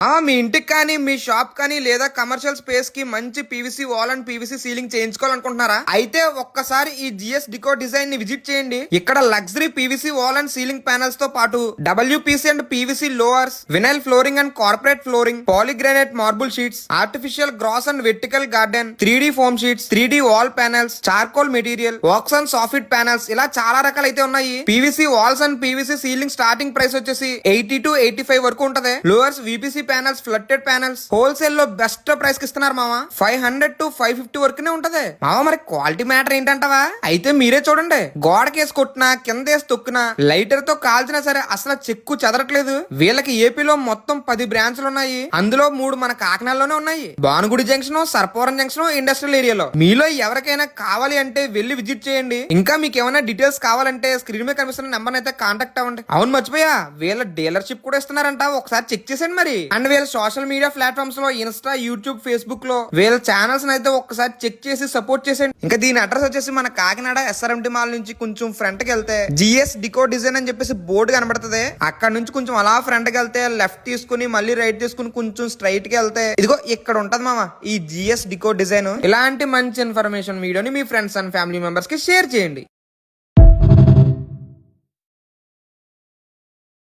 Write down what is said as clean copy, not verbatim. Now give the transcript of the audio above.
మీ ఇంటికి కానీ మీ షాప్ కానీ లేదా కమర్షియల్ స్పేస్ కి మంచి PVC wall and PVC ceiling చేయించుకోవాలనుకుంటున్నారా? అయితే ఒక్కసారి ఈ జిఎస్ డికో డిజైన్ ని విజిట్ చేయండి. ఇక్కడ luxury PVC wall and ceiling panels తో పాటు WPC and PVC louvers, vinyl flooring and corporate flooring, polygranite marble sheets, artificial grass and vertical garden, 3D foam sheets, 3D wall panels, charcoal material, wax and soffit panels, ఇలా చాలా రకాలు అయితే ఉన్నాయి. PVC walls and PVC ceiling starting price వచ్చేసి 80 to 85 వరకు ఉంటది. లోవర్స్ VPC panels, ఫ్లట్టెడ్ panels wholesale లో best price కి ఇస్తున్నారు మామ. 500 to 550 వరకునే ఉంటది మామ. మరి క్వాలిటీ మ్యాటర్ ఏంటంటావా? అయితే మీరే చూడండి. గోడకేసి కొట్టినా కింద వేసి తొక్కినా లైటర్ తో కాల్చినా సరే అసలు చెక్కు చెదరట్లేదు. వీళ్ళకి ఏపీలో మొత్తం 10 బ్రాంచ్లు ఉన్నాయి. అందులో 3 మన కాకినాడలోనే ఉన్నాయి. Bhanugudi junction, Sarpavaram junction, industrial ఏరియాలో. మీలో ఎవరికైనా కావాలి అంటే వెళ్ళి విజిట్ చేయండి. ఇంకా మీకు ఏమైనా డీటెయిల్స్ కావాలంటే స్క్రీన్ మీద కనిపిస్తున్న నెంబర్ అయితే కాంటాక్ట్ అవ్వండి. అవును మర్చిపోయా, వీళ్ళ డీలర్షిప్ కూడా ఇస్తున్నారంట. ఒకసారి చెక్ చేసేయండి మరి. అండ్ వీళ్ళ సోషల్ మీడియా ప్లాట్ఫామ్స్ లో ఇన్స్టా, యూట్యూబ్, ఫేస్బుక్ లో వీళ్ళ ఛానల్స్ అయితే ఒక్కసారి చెక్ చేసి సపోర్ట్ చేసేయండి. ఇంకా దీని అడ్రస్ వచ్చేసి మన కాకినాడ SRMT మాల్ నుంచి కొంచెం ఫ్రంట్ కి వెళ్తే జిఎస్ డికో డిజైన్ అని చెప్పేసి బోర్డు కనబడుతుంది. అక్కడ నుంచి కొంచెం అలా ఫ్రంట్ కి వెళ్తే లెఫ్ట్ తీసుకుని మళ్ళీ రైట్ తీసుకుని కొంచెం స్ట్రైట్ కి వెళ్తే ఇదిగో ఇక్కడ ఉంటది మామ ఈ జిఎస్ డికో డిజైన్. ఇలాంటి మంచి ఇన్ఫర్మేషన్ వీడియోని మీ ఫ్రెండ్స్ అండ్ ఫ్యామిలీ మెంబర్స్ కి షేర్ చేయండి.